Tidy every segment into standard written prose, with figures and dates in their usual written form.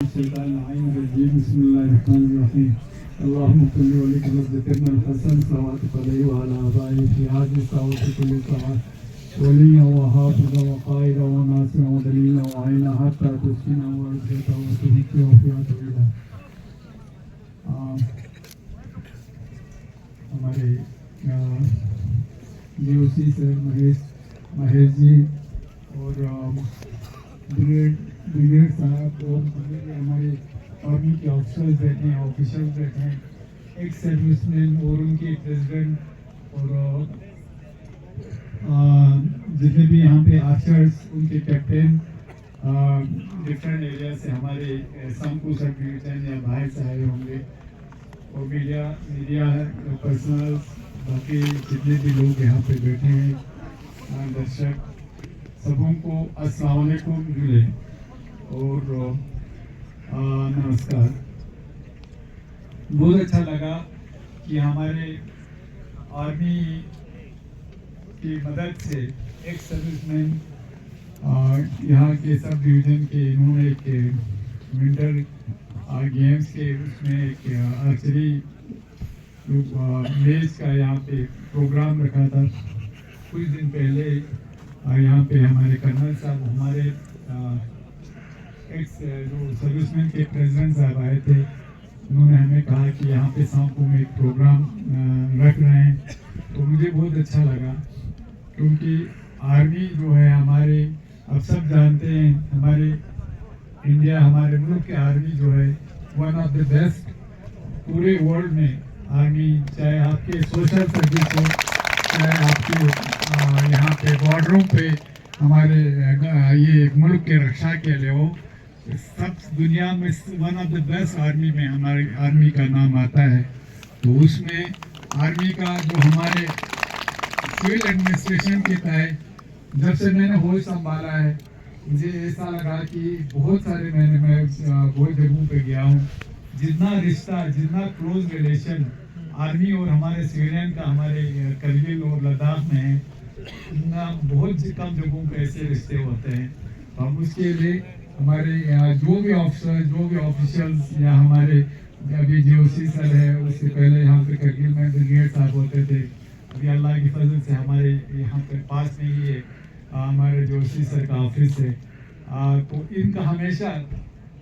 الشيطان اللعين الرجيم بسم الله الرحمن الرحيم اللهم صل وسلم ذكرنا الحسن صلواتك عليه وعلى آبائه في هذه الساعة كل ساعة وليا وحافظا وقائدا وناصرا ودليلا وعينا حتى تسكنا ورزقك وتهكي وفيها طويلا. ہمارے DOC سر مہیش جی اور بریگیڈ صاحب اور ہمارے آرمی کے آفیسرز بیٹھے ہیں، آفیشلز بیٹھے ہیں، ایک سروس مین اور ان کے پریزیڈنٹ اور جتنے بھی یہاں پہ آرچرز ان کے کیپٹن ڈفرینٹ ایریا سے ہمارے سمکو سب ڈویژن یا باہر سے آئے ہوں گے، اور میڈیا پرسنل باقی جتنے بھی لوگ یہاں پہ بیٹھے ہیں درشک سبوں کو السلام علیکم جلے اور نمسکار. بہت اچھا لگا کہ ہمارے آرمی کی مدد سے ایک سروس مین یہاں کے سب ڈویژن کے انہوں نے ایک ونٹر گیمز کے اس میں ایک آرچری میچ کا یہاں پہ پروگرام رکھا تھا. کچھ دن پہلے یہاں پہ ہمارے کرنل صاحب ہمارے ایکس جو سروس مین کے پریزیڈنٹ صاحب آئے تھے، انہوں نے ہمیں کہا کہ یہاں پہ سانپو میں ایک پروگرام رکھ رہے ہیں. تو مجھے بہت اچھا لگا کیونکہ آرمی جو ہے ہمارے آپ سب جانتے ہیں ہمارے انڈیا ہمارے ملک کے آرمی جو ہے ون آف دا بیسٹ پورے ورلڈ میں. آرمی چاہے آپ کے سوشل سروس ہو، چاہے آپ کے یہاں پہ بارڈروں پہ ہمارے یہ ملک کے رکشا کے لیے ہو، سب دنیا میں one of the best army میں ہمارے آرمی کا نام آتا ہے. تو اس میں آرمی کا جو ہمارے سول ایڈمنسٹریشن کے تحت جب سے میں نے ہوش سنبھالا ہے مجھے ایسا لگا کہ بہت سارے میں بہت جگہوں پہ گیا ہوں، جتنا رشتہ جتنا کلوز ریلیشن آرمی اور ہمارے سویلین کا ہمارے کرگل اور لداخ میں ہے، اتنا بہت کم جگہوں پہ ایسے رشتے ہوتے ہیں. ہم اس کے لیے ہمارے جو بھی آفیسر جو بھی آفیشلز یا ہمارے ابھی DOC سر ہے، اس سے پہلے یہاں پہ کرگل میں بریگیڈ صاحب ہوتے تھے، ابھی اللہ کی فضل سے ہمارے یہاں پہ پاس میں ہی ہے ہمارے DOC سر کا آفس ہے. تو ان کا ہمیشہ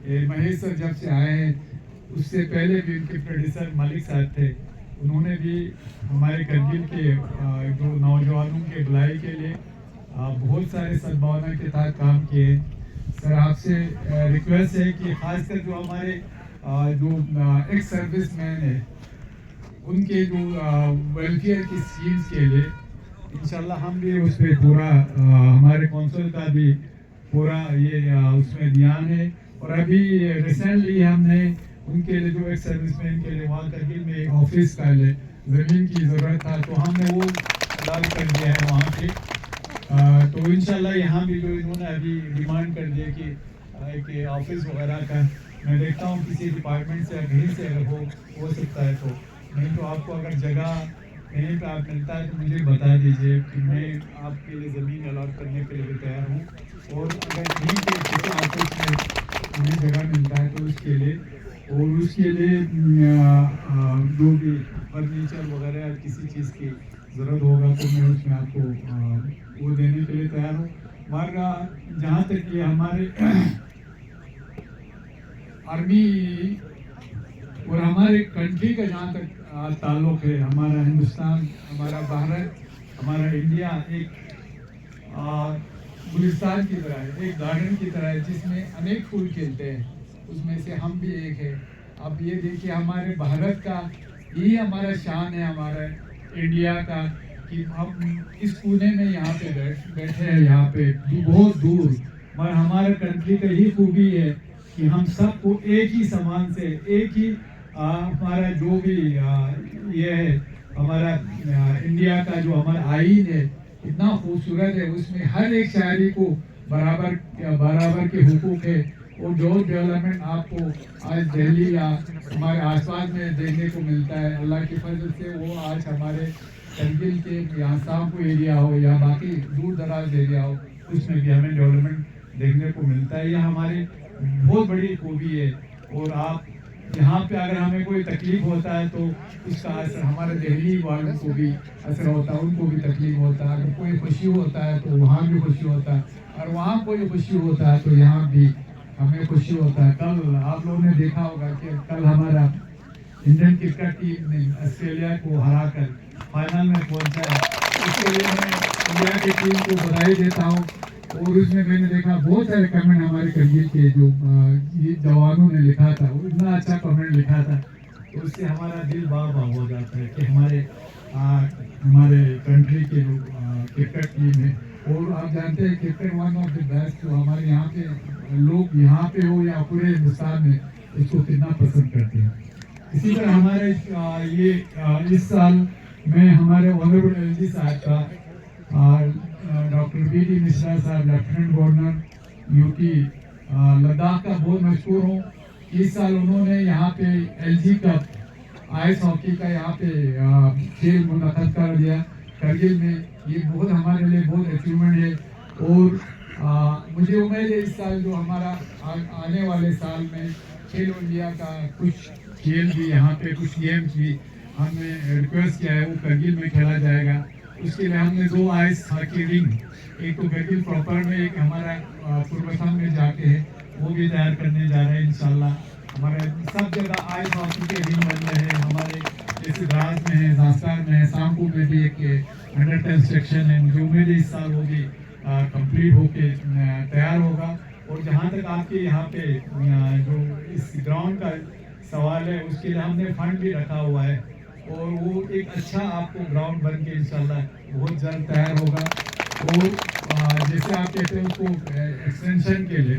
مہیش سر جب سے آئے ہیں اس سے پہلے بھی ان کے پروڈیوسر ملک صاحب تھے، انہوں نے بھی ہمارے کرگل کے جو نوجوانوں کے بھلائی کے لیے بہت سارے سدبھاونا کے تحت کام کیے. سر آپ سے ریکویسٹ ہے کہ خاص کر جو ہمارے جو ایکس سروس مین ہے ان کے جو ویلفیئر کی اسکیمز کے لیے انشاءاللہ ہم بھی اس پہ پورا ہمارے کونسل کا بھی پورا یہ اس میں دھیان ہے. اور ابھی ریسنٹلی ہم نے ان کے لیے جو ایک سروس مین کے لیے وہاں کرگل میں آفس کا زمین کی ضرورت تھا تو ہم نے وہ ادا کر دیا ہے وہاں پہ. تو انشاءاللہ یہاں بھی جو انہوں نے ابھی ڈیمانڈ کر دیا کہ ایک آفس وغیرہ کا میں دیکھتا ہوں کسی ڈپارٹمنٹ سے کہیں سے اگر ہو سکتا ہے تو، نہیں تو آپ کو اگر جگہ کہیں پہ آپ ملتا ہے تو مجھے بتا دیجیے کہ میں آپ کے لیے زمین الاٹ کرنے کے لیے تیار ہوں. اور اگر کہیں پہ کسی آفس میں مجھے جگہ ملتا ہے تو اس کے لیے جو بھی فرنیچر وغیرہ کسی چیز کی ضرورت ہوگا تو میں اس میں آپ کو وہ دینے کے لیے تیار ہوں. مگر جہاں تک یہ ہمارے آرمی اور ہمارے کنٹری کا جہاں تک تعلق ہے، ہمارا ہندوستان، ہمارا بھارت، ہمارا انڈیا ایک گلستان کی طرح ہے، ایک گارڈن کی طرح ہے جس میں انیک پھول کھلتے ہیں، اس میں سے ہم بھی ایک ہے. اب یہ دیکھیے ہمارے بھارت کا یہی ہمارا شان ہے، ہمارا انڈیا کا، کہ ہم اس کونے میں یہاں پہ بیٹھے ہیں یہاں پہ بہت دور، مگر ہمارے کنٹری کا یہی خوبی ہے کہ ہم سب کو ایک ہی سامان سے ایک ہی ہمارا جو بھی یہ ہے ہمارا انڈیا کا جو ہمارا آئین ہے اتنا خوبصورت ہے، اس میں ہر ایک شہری کو برابر کے حقوق ہے. اور جو ڈیولپمنٹ آپ کو آج دہلی یا ہمارے آس پاس میں دیکھنے کو ملتا ہے اللہ کی فضل سے، وہ آج ہمارے کرگل کے یہاں سانپو ایریا ہو یا باقی دور دراز ایریا ہو اس میں بھی ہمیں ڈیولپمنٹ دیکھنے کو ملتا ہے. یہ ہمارے بہت بڑی خوبی ہے. اور آپ یہاں پہ اگر ہمیں کوئی تکلیف ہوتا ہے تو اس کا اثر ہمارے دہلی والوں کو بھی اثر ہوتا ہے, ان کو بھی تکلیف ہوتا ہے. اگر کوئی خوشی ہوتا ہے تو وہاں بھی خوشی ہوتا ہے, اور وہاں کوئی خوشی ہوتا ہے تو یہاں بھی ہمیں خوشی ہوتا ہے. کل آپ لوگوں نے دیکھا ہوگا کہ کل ہمارا انڈین کرکٹ ٹیم نے آسٹریلیا کو ہرا کر فائنل میں پہنچا ہے. اس کے لیے میں انڈیا کی ٹیم کو بدھائی دیتا ہوں. اور اس میں نے دیکھا بہت سارے کمنٹ ہمارے کرگل کے جو یہ جوانوں نے لکھا تھا, وہ اتنا اچھا کمنٹ لکھا تھا, تو اس سے ہمارا دل باغ ہو جاتا ہے کہ ہمارے کنٹری کے جو کرکٹ ٹیم ہے. اور آپ جانتے ہیں cricket one of the best, جو ہمارے یہاں پہ لوگ یہاں پہ ہو یا پورے ہندوستان میں اس کو کتنا پسند کرتے ہیں. اسی طرح ہمارے یہ اس سال میں ہمارے آنریبل ایل جی صاحب کا ڈاکٹر بی ڈی مشرا صاحب lieutenant governor U P Ladakh کا بہت مشہور ہوں. اس سال انہوں نے یہاں پہ L G cup ice hockey کا یہاں پہ کھیل منعقد کر دیا کرگل میں. یہ بہت ہمارے لیے بہت اچیومنٹ ہے. اور مجھے امید ہے اس سال جو ہمارا آنے والے سال میں کھیلو انڈیا کا کچھ کھیل بھی یہاں پہ کچھ گیمز بھی ہم نے ریکویسٹ کیا ہے وہ کرگل میں کھیلا جائے گا. اس کے لیے ہم نے 2 آئس ہاکی رنگ, ایک تو کرگل پراپر میں, ایک ہمارا پوربسم میں جا کے ہے, وہ بھی تیار کرنے جا رہے ہیں انشاءاللہ. ہمارے سب جگہ آئس ہاکی کے رنگ بن رہے ہیں. ہمارے جیسے دراز میں ہے, زانسکار میں ہے, سامپو میں بھی ایک انڈر کنسٹرکشن ہے. مجھے امید ہے اس سال وہ بھی کمپلیٹ ہو کے تیار ہوگا. اور جہاں تک آپ کے یہاں پہ جو اس گراؤنڈ کا سوال ہے, اس کے لیے ہم نے فنڈ بھی رکھا ہوا ہے, اور وہ ایک اچھا آپ کو گراؤنڈ بن کے انشاءاللہ بہت جلد تیار ہوگا. اور جیسے آپ کہتے ہیں اس کو ایکسٹینشن کے لیے,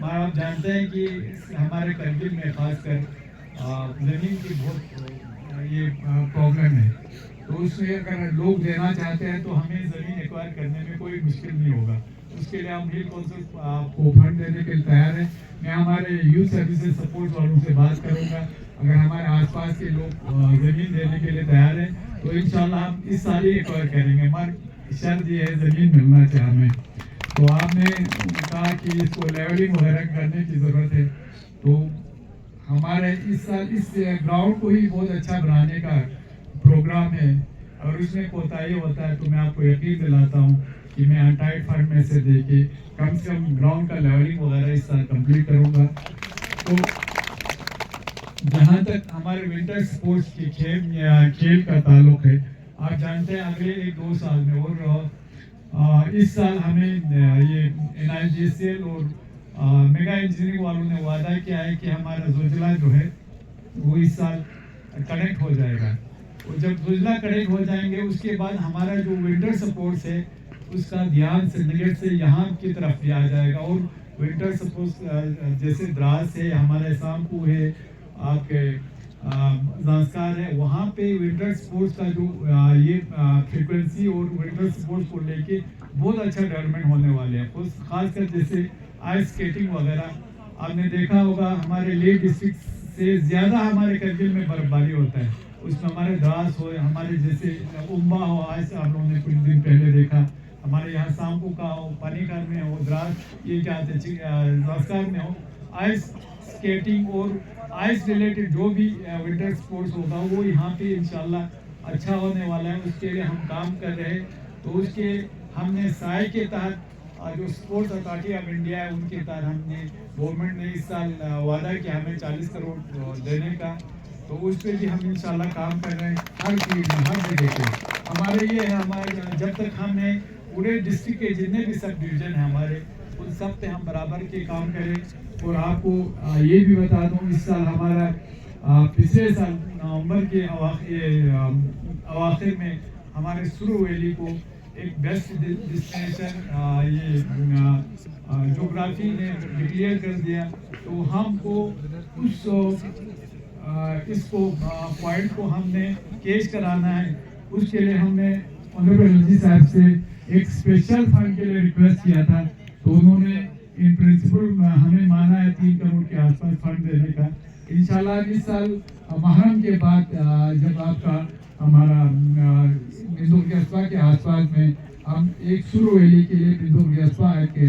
آپ جانتے ہیں کہ ہمارے کرگل میں خاص کر زمین کی بہت یہ پرابلم ہے. تو اس میں اگر لوگ دینا چاہتے ہیں تو ہمیں زمین ایکوائر کرنے میں کوئی مشکل نہیں ہوگا. اس کے لیے ہم ہل کونسل کو فنڈ دینے کے لیے تیار ہیں. میں ہمارے یوتھ سروسز سپورٹ والوں سے بات کروں گا, اگر ہمارے آس پاس کے لوگ زمین دینے کے لیے تیار ہیں تو انشاءاللہ ہم اس سال ہی ایکوائر کریں گے. ہماری شرط یہ ہے زمین ملنا چاہیے ہمیں. تو آپ نے کہا کہ اس کو لیولنگ وغیرہ کرنے کی ضرورت ہے, تو ہمارے اس سال اس گراؤنڈ کو ہی بہت اچھا بنانے کا پروگرام ہے. اور اس میں کوتاہی ہوتا ہے تو میں آپ کو یقین دلاتا ہوں کہ میں انٹائڈ فنڈ میں سے دے کے کم سے کم گراؤنڈ کا لیولنگ وغیرہ اس سال کمپلیٹ کروں گا. تو جہاں تک ہمارے ونٹر سپورٹس کے کھیل کا تعلق ہے, آپ جانتے ہیں اگلے 1-2 سال میں اور اس سال ہمیں یہ NIGSL اور میگا انجینئرنگ والوں نے وعدہ کیا ہے کہ ہمارا زلزلہ جو ہے وہ اس سال کنیکٹ ہو جائے گا. اور جب زلزلہ کنیکٹ ہو جائیں گے اس کے بعد ہمارا جو ونٹر سپورٹس ہے اس کا دھیان سندگیٹ سے یہاں کی طرف بھی آ جائے گا. اور ونٹر سپورٹس جیسے دراز ہے, ہمارا سامپو ہے, آپ کے زانسکار ہے, وہاں پہ ونٹر سپورٹس کا جو یہ فریکوینسی اور ونٹر سپورٹس کو لے کے بہت اچھا ڈیولپمنٹ ہونے والے ہیں. خاص کر جیسے آئس اسکیٹنگ وغیرہ آپ نے دیکھا ہوگا, ہمارے لیہ ڈسٹرکٹ سے زیادہ ہمارے کرگل میں برف باری ہوتا ہے. اس میں ہمارے دراز ہو, ہمارے جیسے امبا ہو, آئس آپ لوگوں نے کچھ دن پہلے دیکھا, ہمارے یہاں سامپو کا ہو, پانی گھر میں ہو, دراز یہ کیا زانسکار میں ہو, آئس اسکیٹنگ اور آئس ریلیٹڈ جو بھی ونٹر سپورٹس ہوگا وہ یہاں پہ انشاءاللہ اچھا ہونے والا ہے. اس کے لیے ہم کام کر رہے ہیں. تو اس کے ہم نے سائے کے تحت جو اسپورٹس اتھارٹی آف انڈیا ہے ان کے تحت ہم نے گورنمنٹ نے اس سال وعدہ کیا ہمیں 40 کروڑ دینے کا. تو اس پہ بھی ہم انشاءاللہ کام کر رہے ہیں. ہر چیز میں ہر جگہ پہ ہمارے یہ ہے, ہمارے جب تک ہم نے پورے ڈسٹرکٹ کے جتنے بھی سب ڈویژن ہیں ہمارے ان سب پہ ہم برابر کے کام کریں. اور آپ کو یہ بھی بتا دوں اس سال ہمارا پچھلے سال نومبر کے اواخر میں ہمارے سرو ویلی کو ایک بیسٹ ڈیسٹینیشن یہ جغرافی نے ڈکلیئر کر دیا. تو ہم کو اس کو پوائنٹ کو ہم نے کیش کرانا ہے. اس کے لیے ہم نے آنریبل ایل جی صاحب سے ایک اسپیشل فنڈ کے لیے ریکویسٹ کیا تھا. تو انہوں نے ان پرنسپل ہمیں مانا ہے 3 کروڑ کے آس پاس فنڈ دینے کا. انشاءاللہ اس سال محرم کے بعد جب آپ کا ہمارا بندوق قصبہ کے آس پاس میں ہم ایک سرو ویلی کے لیے بندوق قصبہ کے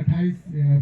28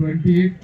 28